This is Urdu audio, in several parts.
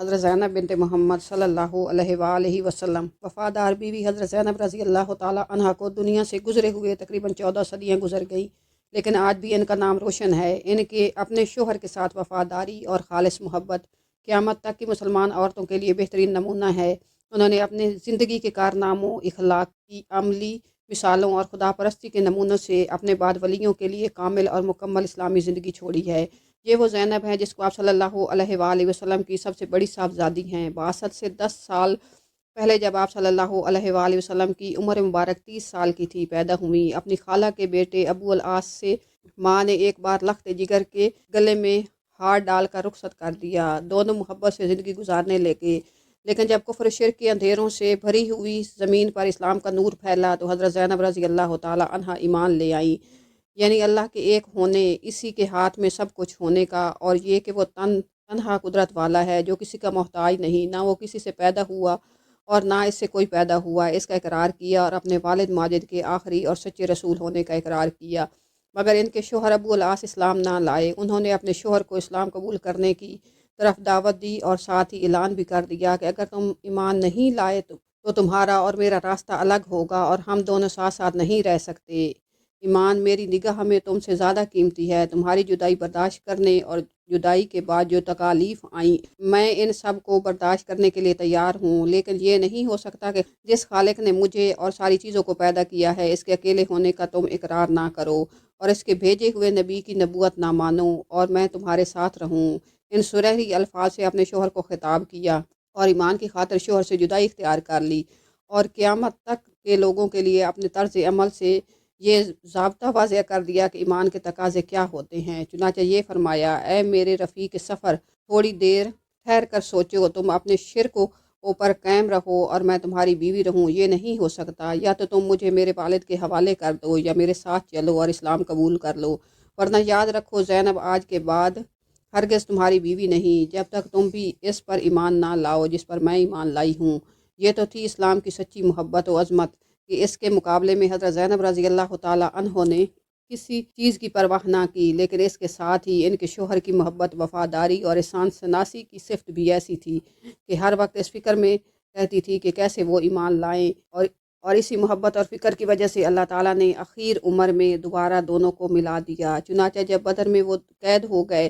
حضرت زینب بنت محمد صلی اللہ علیہ وآلہ وسلم وفادار بیوی حضرت زینب رضی اللہ تعالی عنہ کو دنیا سے گزرے ہوئے تقریباً 14 صدیاں گزر گئیں، لیکن آج بھی ان کا نام روشن ہے۔ ان کے اپنے شوہر کے ساتھ وفاداری اور خالص محبت قیامت تک کی مسلمان عورتوں کے لیے بہترین نمونہ ہے۔ انہوں نے اپنے زندگی کے کارناموں، اخلاقی عملی مثالوں اور خدا پرستی کے نمونوں سے اپنے بعد ولیوں کے لیے کامل اور مکمل اسلامی زندگی چھوڑی ہے۔ یہ وہ زینب ہیں جس کو آپ صلی اللہ علیہ وآلہ وسلم کی سب سے بڑی صاحبزادی ہیں۔ بعثت سے 10 سال پہلے جب آپ صلی اللہ علیہ وآلہ وسلم کی عمر مبارک 30 سال کی تھی پیدا ہوئی، اپنی خالہ کے بیٹے ابو العاص سے ماں نے ایک بار لخت جگر کے گلے میں ہار ڈال کر رخصت کر دیا۔ دونوں محبت سے زندگی گزارنے لگے، لیکن جب کفر و شرک کے اندھیروں سے بھری ہوئی زمین پر اسلام کا نور پھیلا تو حضرت زینب رضی اللہ تعالی عنہ ایمان لے آئیں، یعنی اللہ کے ایک ہونے، اسی کے ہاتھ میں سب کچھ ہونے کا، اور یہ کہ وہ تنہا قدرت والا ہے جو کسی کا محتاج نہیں، نہ وہ کسی سے پیدا ہوا اور نہ اس سے کوئی پیدا ہوا، اس کا اقرار کیا اور اپنے والد ماجد کے آخری اور سچے رسول ہونے کا اقرار کیا۔ مگر ان کے شوہر ابو العاص اسلام نہ لائے۔ انہوں نے اپنے شوہر کو اسلام قبول کرنے کی طرف دعوت دی اور ساتھ ہی اعلان بھی کر دیا کہ اگر تم ایمان نہیں لائے تو تمہارا اور میرا راستہ الگ ہوگا اور ہم دونوں ساتھ ساتھ نہیں رہ سکتے۔ ایمان میری نگاہ میں تم سے زیادہ قیمتی ہے۔ تمہاری جدائی برداشت کرنے اور جدائی کے بعد جو تکالیف آئیں، میں ان سب کو برداشت کرنے کے لیے تیار ہوں، لیکن یہ نہیں ہو سکتا کہ جس خالق نے مجھے اور ساری چیزوں کو پیدا کیا ہے اس کے اکیلے ہونے کا تم اقرار نہ کرو اور اس کے بھیجے ہوئے نبی کی نبوت نہ مانو اور میں تمہارے ساتھ رہوں۔ ان سرہری الفاظ سے اپنے شوہر کو خطاب کیا اور ایمان کی خاطر شوہر سے جدائی اختیار کر لی، اور قیامت تک کے لوگوں کے لیے اپنے طرز عمل سے یہ ضابطہ واضح کر دیا کہ ایمان کے تقاضے کیا ہوتے ہیں۔ چنانچہ یہ فرمایا، اے میرے رفیق سفر، تھوڑی دیر ٹھہر کر سوچو، تم اپنے شرک کو اوپر قائم رہو اور میں تمہاری بیوی رہوں، یہ نہیں ہو سکتا۔ یا تو تم مجھے میرے والد کے حوالے کر دو یا میرے ساتھ چلو اور اسلام قبول کر لو، ورنہ یاد رکھو زینب آج کے بعد ہرگز تمہاری بیوی نہیں جب تک تم بھی اس پر ایمان نہ لاؤ جس پر میں ایمان لائی ہوں۔ یہ تو تھی اسلام کی سچی محبت و عظمت کہ اس کے مقابلے میں حضرت زینب رضی اللہ تعالی عنہ نے کسی چیز کی پرواہ نہ کی، لیکن اس کے ساتھ ہی ان کے شوہر کی محبت، وفاداری اور احسان شناسی کی صفت بھی ایسی تھی کہ ہر وقت اس فکر میں رہتی تھی کہ کیسے وہ ایمان لائیں، اور اسی محبت اور فکر کی وجہ سے اللہ تعالیٰ نے اخیر عمر میں دوبارہ دونوں کو ملا دیا۔ چنانچہ جب بدر میں وہ قید ہو گئے،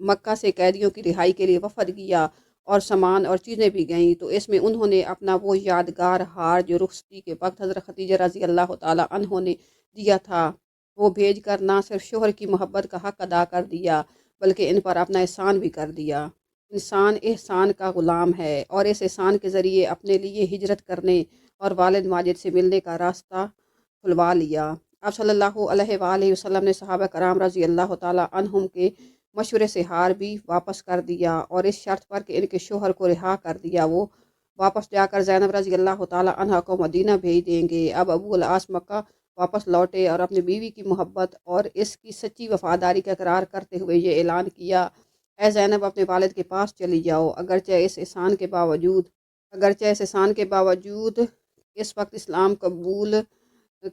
مکہ سے قیدیوں کی رہائی کے لیے وفد کیا اور سامان اور چیزیں بھی گئیں، تو اس میں انہوں نے اپنا وہ یادگار ہار جو رخصتی کے وقت حضرت خدیجہ رضی اللہ تعالی عنہ نے دیا تھا وہ بھیج کر نہ صرف شوہر کی محبت کا حق ادا کر دیا بلکہ ان پر اپنا احسان بھی کر دیا۔ انسان احسان کا غلام ہے اور اس احسان کے ذریعے اپنے لیے ہجرت کرنے اور والد ماجد سے ملنے کا راستہ کھلوا لیا۔ آپ صلی اللہ علیہ وآلہ وسلم نے صحابہ کرام رضی اللہ تعالی عنہم کے مشورے سے ہار بھی واپس کر دیا اور اس شرط پر کہ ان کے شوہر کو رہا کر دیا وہ واپس جا کر زینب رضی اللہ تعالی عنہ کو مدینہ بھیج دیں گے۔ اب ابو العاص مکہ واپس لوٹے اور اپنی بیوی کی محبت اور اس کی سچی وفاداری کا اقرار کرتے ہوئے یہ اعلان کیا، اے زینب اپنے والد کے پاس چلی جاؤ، اگرچہ اس احسان کے باوجود اس وقت اسلام قبول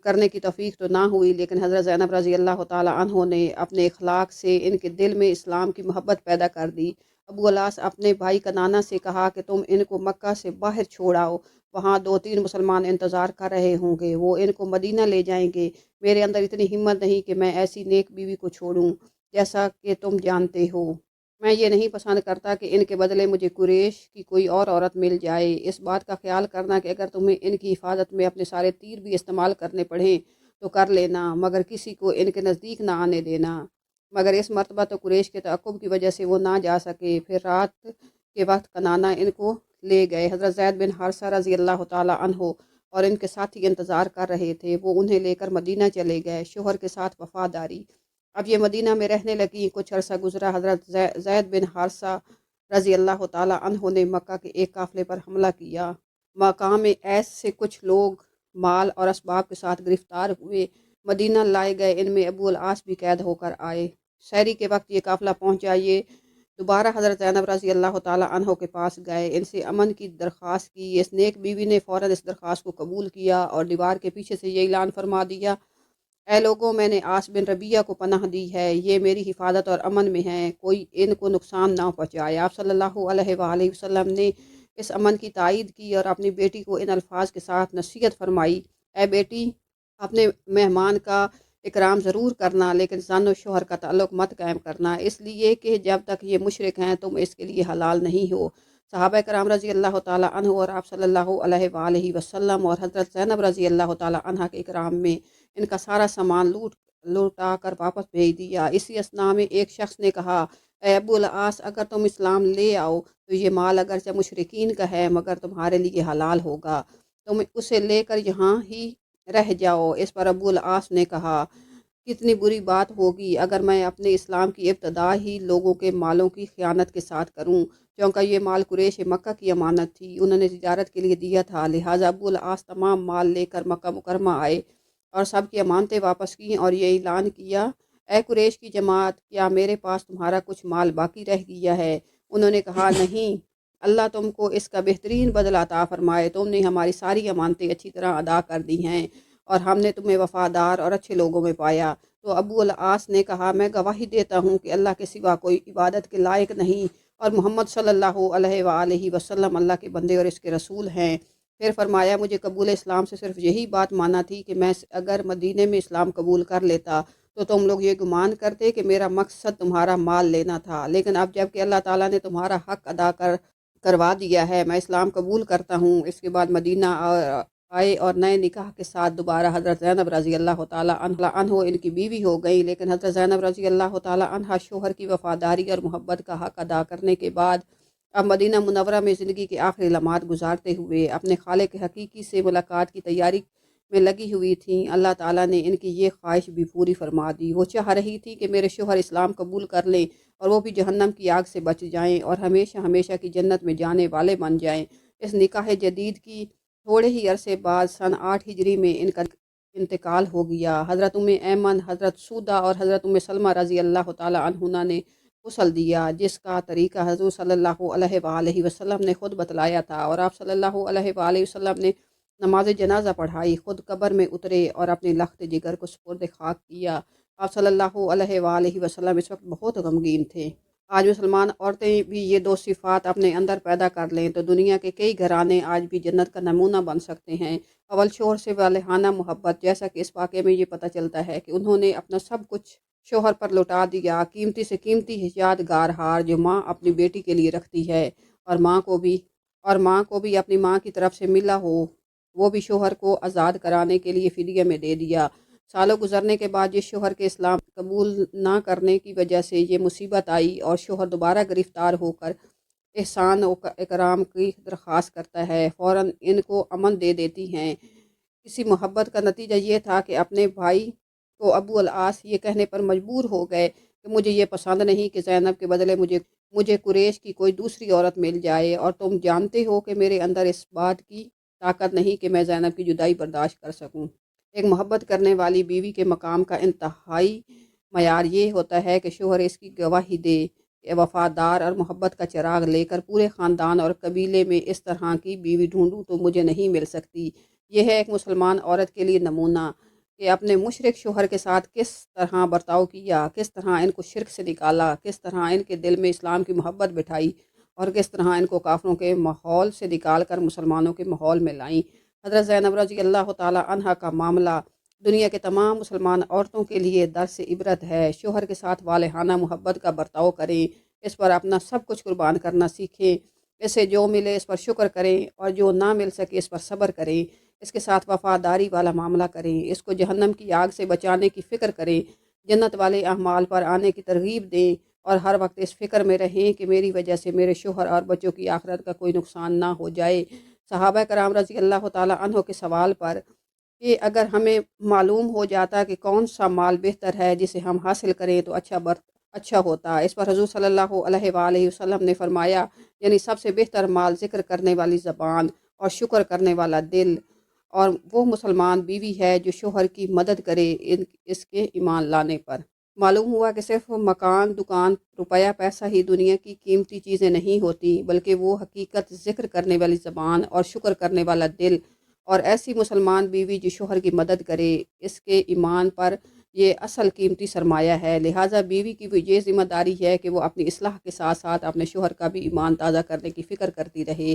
کرنے کی توفیق تو نہ ہوئی، لیکن حضرت زینب رضی اللہ تعالی عنہ نے اپنے اخلاق سے ان کے دل میں اسلام کی محبت پیدا کر دی۔ ابو العاص اپنے بھائی کنانہ سے کہا کہ تم ان کو مکہ سے باہر چھوڑ آؤ، وہاں 2-3 مسلمان انتظار کر رہے ہوں گے، وہ ان کو مدینہ لے جائیں گے۔ میرے اندر اتنی ہمت نہیں کہ میں ایسی نیک بیوی کو چھوڑوں، جیسا کہ تم جانتے ہو میں یہ نہیں پسند کرتا کہ ان کے بدلے مجھے قریش کی کوئی اور عورت مل جائے۔ اس بات کا خیال کرنا کہ اگر تمہیں ان کی حفاظت میں اپنے سارے تیر بھی استعمال کرنے پڑیں تو کر لینا، مگر کسی کو ان کے نزدیک نہ آنے دینا۔ مگر اس مرتبہ تو قریش کے تعقب کی وجہ سے وہ نہ جا سکے۔ پھر رات کے وقت کنانہ ان کو لے گئے۔ حضرت زید بن حارثہ رضی اللہ تعالی عنہ اور ان کے ساتھی انتظار کر رہے تھے، وہ انہیں لے کر مدینہ چلے گئے، شوہر کے ساتھ وفاداری۔ اب یہ مدینہ میں رہنے لگیں۔ کچھ عرصہ گزرا، حضرت زید بن حارثہ رضی اللہ تعالی عنہ نے مکہ کے ایک قافلے پر حملہ کیا۔ مقام ایس سے کچھ لوگ مال اور اسباب کے ساتھ گرفتار ہوئے، مدینہ لائے گئے، ان میں ابو العاص بھی قید ہو کر آئے۔ سحری کے وقت یہ قافلہ پہنچا، یہ دوبارہ حضرت زینب رضی اللہ تعالی عنہ کے پاس گئے، ان سے امن کی درخواست کی۔ اس نیک بیوی نے فوراً اس درخواست کو قبول کیا اور دیوار کے پیچھے سے یہ اعلان فرما دیا، اے لوگوں، میں نے آس بن ربیہ کو پناہ دی ہے، یہ میری حفاظت اور امن میں ہیں، کوئی ان کو نقصان نہ پہنچائے۔ آپ صلی اللہ علیہ وآلہ وسلم نے اس امن کی تائید کی اور اپنی بیٹی کو ان الفاظ کے ساتھ نصیحت فرمائی: اے بیٹی، اپنے مہمان کا اکرام ضرور کرنا، لیکن زن و شوہر کا تعلق مت قائم کرنا، اس لیے کہ جب تک یہ مشرک ہیں تم اس کے لیے حلال نہیں ہو۔ صحابہ کرام رضی اللہ تعالیٰ عنہ اور آپ صلی اللہ علیہ وآلہ وسلم اور حضرت زینب رضی اللہ تعالیٰ عنہ کے اکرام میں ان کا سارا سامان لوٹا کر واپس بھیج دیا۔ اسی اثناء میں ایک شخص نے کہا: اے ابو العاص، اگر تم اسلام لے آؤ تو یہ مال اگرچہ مشرکین کا ہے مگر تمہارے لیے حلال ہوگا، تم اسے لے کر یہاں ہی رہ جاؤ۔ اس پر ابو العاص نے کہا: کتنی بری بات ہوگی اگر میں اپنے اسلام کی ابتدا ہی لوگوں کے مالوں کی خیانت کے ساتھ کروں، کیونکہ یہ مال قریش مکہ کی امانت تھی، انہوں نے تجارت کے لیے دیا تھا، لہٰذا ابو العاص تمام مال لے کر مکہ مکرمہ آئے اور سب کی امانتیں واپس کیں اور یہ اعلان کیا: اے قریش کی جماعت، کیا میرے پاس تمہارا کچھ مال باقی رہ گیا ہے؟ انہوں نے کہا: نہیں، اللہ تم کو اس کا بہترین بدلہ عطا فرمائے، تم نے ہماری ساری امانتیں اچھی طرح ادا کر دی ہیں اور ہم نے تمہیں وفادار اور اچھے لوگوں میں پایا۔ تو ابو العاص نے کہا: میں گواہی دیتا ہوں کہ اللہ کے سوا کوئی عبادت کے لائق نہیں اور محمد صلی اللہ علیہ وآلہ وسلم اللہ کے بندے اور اس کے رسول ہیں۔ پھر فرمایا: مجھے قبول اسلام سے صرف یہی بات مانا تھی کہ میں اگر مدینے میں اسلام قبول کر لیتا تو تم لوگ یہ گمان کرتے کہ میرا مقصد تمہارا مال لینا تھا، لیکن اب جب کہ اللہ تعالیٰ نے تمہارا حق ادا کروا دیا ہے، میں اسلام قبول کرتا ہوں۔ اس کے بعد مدینہ آئے اور نئے نکاح کے ساتھ دوبارہ حضرت زینب رضی اللہ تعالیٰ عنہ ان کی بیوی ہو گئی، لیکن حضرت زینب رضی اللہ تعالیٰ عنہ شوہر کی وفاداری اور محبت کا حق ادا کرنے کے بعد اب مدینہ منورہ میں زندگی کے آخری لمحات گزارتے ہوئے اپنے خالق حقیقی سے ملاقات کی تیاری میں لگی ہوئی تھیں۔ اللہ تعالیٰ نے ان کی یہ خواہش بھی پوری فرما دی۔ وہ چاہ رہی تھی کہ میرے شوہر اسلام قبول کر لیں اور وہ بھی جہنم کی آگ سے بچ جائیں اور ہمیشہ ہمیشہ کی جنت میں جانے والے بن جائیں۔ اس نکاح جدید کی تھوڑے ہی عرصے بعد سن 8 ہجری میں ان کا انتقال ہو گیا۔ حضرت ام ایمن، حضرت سودہ اور حضرت ام سلمہ رضی اللہ تعالیٰ عنہما نے غسل دیا، جس کا طریقہ حضور صلی اللہ علیہ وآلہ وسلم نے خود بتلایا تھا، اور آپ صلی اللہ علیہ وآلہ وسلم نے نماز جنازہ پڑھائی، خود قبر میں اترے اور اپنے لخت جگر کو سپرد خاک کیا۔ آپ صلی اللہ علیہ وآلہ وسلم اس وقت بہت غمگین تھے۔ آج مسلمان عورتیں بھی یہ دو صفات اپنے اندر پیدا کر لیں تو دنیا کے کئی گھرانے آج بھی جنت کا نمونہ بن سکتے ہیں۔ اول شوہر سے والہانہ محبت، جیسا کہ اس واقعے میں یہ پتہ چلتا ہے کہ انہوں نے اپنا سب کچھ شوہر پر لوٹا دیا، قیمتی سے قیمتی یادگار ہار جو ماں اپنی بیٹی کے لیے رکھتی ہے، اور ماں کو بھی اپنی ماں کی طرف سے ملا ہو، وہ بھی شوہر کو آزاد کرانے کے لیے فدیہ میں دے دیا۔ سالوں گزرنے کے بعد جس شوہر کے اسلام قبول نہ کرنے کی وجہ سے یہ مصیبت آئی اور شوہر دوبارہ گرفتار ہو کر احسان و اکرام کی درخواست کرتا ہے، فوراً ان کو امن دے دیتی ہیں۔ اسی محبت کا نتیجہ یہ تھا کہ اپنے بھائی کو ابو العاص یہ کہنے پر مجبور ہو گئے کہ مجھے یہ پسند نہیں کہ زینب کے بدلے مجھے قریش کی کوئی دوسری عورت مل جائے، اور تم جانتے ہو کہ میرے اندر اس بات کی طاقت نہیں کہ میں زینب کی جدائی برداشت کر سکوں۔ ایک محبت کرنے والی بیوی کے مقام کا انتہائی معیار یہ ہوتا ہے کہ شوہر اس کی گواہی دے کہ وفادار اور محبت کا چراغ لے کر پورے خاندان اور قبیلے میں اس طرح کی بیوی ڈھونڈوں تو مجھے نہیں مل سکتی۔ یہ ہے ایک مسلمان عورت کے لیے نمونہ کہ اپنے مشرک شوہر کے ساتھ کس طرح برتاؤ کیا، کس طرح ان کو شرک سے نکالا، کس طرح ان کے دل میں اسلام کی محبت بٹھائی اور کس طرح ان کو کافروں کے ماحول سے نکال کر مسلمانوں کے ماحول میں لائیں۔ حضرت زینب رضی اللہ تعالیٰ عنہ کا معاملہ دنیا کے تمام مسلمان عورتوں کے لیے درس عبرت ہے۔ شوہر کے ساتھ والہانہ محبت کا برتاؤ کریں، اس پر اپنا سب کچھ قربان کرنا سیکھیں، اسے جو ملے اس پر شکر کریں اور جو نہ مل سکے اس پر صبر کریں، اس کے ساتھ وفاداری والا معاملہ کریں، اس کو جہنم کی آگ سے بچانے کی فکر کریں، جنت والے اعمال پر آنے کی ترغیب دیں، اور ہر وقت اس فکر میں رہیں کہ میری وجہ سے میرے شوہر اور بچوں کی آخرت کا کوئی نقصان نہ ہو جائے۔ صحابہ کرام رضی اللہ تعالیٰ عنہ کے سوال پر کہ اگر ہمیں معلوم ہو جاتا کہ کون سا مال بہتر ہے جسے ہم حاصل کریں تو اچھا ہوتا، اس پر حضور صلی اللہ علیہ وآلہ وسلم نے فرمایا، یعنی سب سے بہتر مال ذکر کرنے والی زبان اور شکر کرنے والا دل، اور وہ مسلمان بیوی ہے جو شوہر کی مدد کرے اس کے ایمان لانے پر۔ معلوم ہوا کہ صرف مکان، دکان، روپیہ پیسہ ہی دنیا کی قیمتی چیزیں نہیں ہوتی، بلکہ وہ حقیقت ذکر کرنے والی زبان اور شکر کرنے والا دل اور ایسی مسلمان بیوی جو شوہر کی مدد کرے، اس کے ایمان پر یہ اصل قیمتی سرمایہ ہے۔ لہٰذا بیوی کی بھی یہ ذمہ داری ہے کہ وہ اپنی اصلاح کے ساتھ ساتھ اپنے شوہر کا بھی ایمان تازہ کرنے کی فکر کرتی رہے،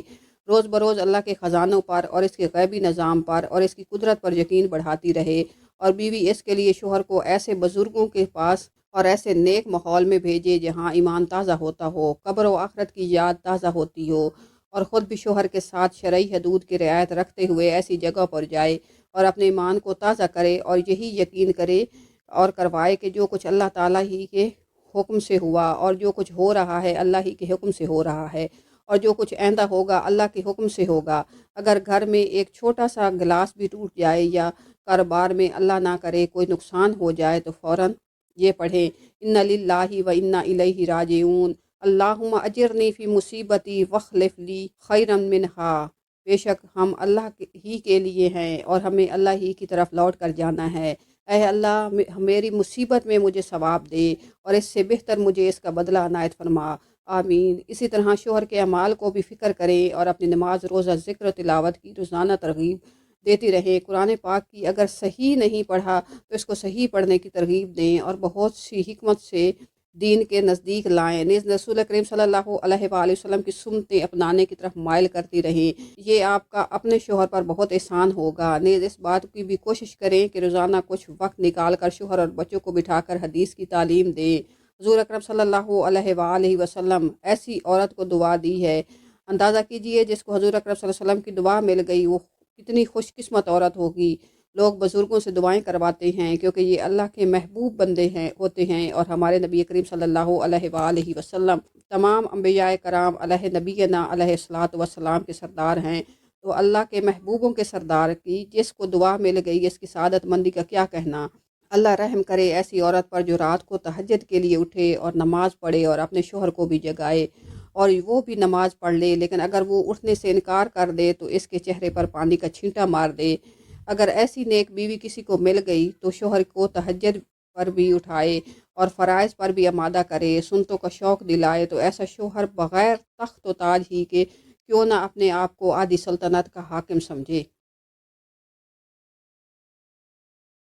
روز بروز اللہ کے خزانوں پر اور اس کے غیبی نظام پر اور اس کی قدرت پر یقین بڑھاتی رہے، اور بیوی اس کے لیے شوہر کو ایسے بزرگوں کے پاس اور ایسے نیک ماحول میں بھیجے جہاں ایمان تازہ ہوتا ہو، قبر و آخرت کی یاد تازہ ہوتی ہو، اور خود بھی شوہر کے ساتھ شرعی حدود کی رعایت رکھتے ہوئے ایسی جگہ پر جائے اور اپنے ایمان کو تازہ کرے اور یہی یقین کرے اور کروائے کہ جو کچھ اللہ تعالیٰ ہی کے حکم سے ہوا اور جو کچھ ہو رہا ہے اللہ ہی کے حکم سے ہو رہا ہے، اور جو کچھ آئندہ ہوگا اللہ کے حکم سے ہوگا۔ اگر گھر میں ایک چھوٹا سا گلاس بھی ٹوٹ جائے یا کاروبار میں اللہ نہ کرے کوئی نقصان ہو جائے تو فوراً یہ پڑھیں، انا للہ و انا الیہ راجعون، اللہم اجرنی فی مصیبتی واخلف لی خیرا منہا۔ بے شک ہم اللہ ہی کے لیے ہیں اور ہمیں اللہ ہی کی طرف لوٹ کر جانا ہے۔ اے اللہ میری مصیبت میں مجھے ثواب دے اور اس سے بہتر مجھے اس کا بدلہ عنایت فرما، آمین۔ اسی طرح شوہر کے اعمال کو بھی فکر کریں اور اپنی نماز روزہ ذکر و تلاوت کی روزانہ ترغیب دیتی رہیں۔ قرآن پاک کی اگر صحیح نہیں پڑھا تو اس کو صحیح پڑھنے کی ترغیب دیں اور بہت سی حکمت سے دین کے نزدیک لائیں۔ نیز رسول کریم صلی اللہ علیہ وآلہ وسلم کی سنتیں اپنانے کی طرف مائل کرتی رہیں، یہ آپ کا اپنے شوہر پر بہت احسان ہوگا۔ نیز اس بات کی بھی کوشش کریں کہ روزانہ کچھ وقت نکال کر شوہر اور بچوں کو بٹھا کر حدیث کی تعلیم دیں۔ حضور اکرم صلی اللہ علیہ وآلہ وسلم ایسی عورت کو دعا دی ہے، اندازہ کیجئے جس کو حضور اکرم صلی اللہ علیہ وسلم کی دعا مل گئی وہ کتنی خوش قسمت عورت ہوگی۔ لوگ بزرگوں سے دعائیں کرواتے ہیں کیونکہ یہ اللہ کے محبوب بندے ہوتے ہیں، اور ہمارے نبی کریم صلی اللہ علیہ وآلہ وسلم تمام انبیاء کرام علیہ نبینا علیہ الصلاۃ والسلام کے سردار ہیں، تو اللہ کے محبوبوں کے سردار کی جس کو دعا مل گئی اس کی سعادت مندی کا کیا کہنا۔ اللہ رحم کرے ایسی عورت پر جو رات کو تہجد کے لیے اٹھے اور نماز پڑھے اور اپنے شوہر کو بھی جگائے، اور وہ بھی نماز پڑھ لے لیکن اگر وہ اٹھنے سے انکار کر دے تو اس کے چہرے پر پانی کا چھینٹا مار دے۔ اگر ایسی نیک بیوی کسی کو مل گئی تو شوہر کو تہجد پر بھی اٹھائے اور فرائض پر بھی آمادہ کرے، سنتوں کا شوق دلائے، تو ایسا شوہر بغیر تخت و تاج ہی کے کیوں نہ اپنے آپ کو آدھی سلطنت کا حاکم سمجھے۔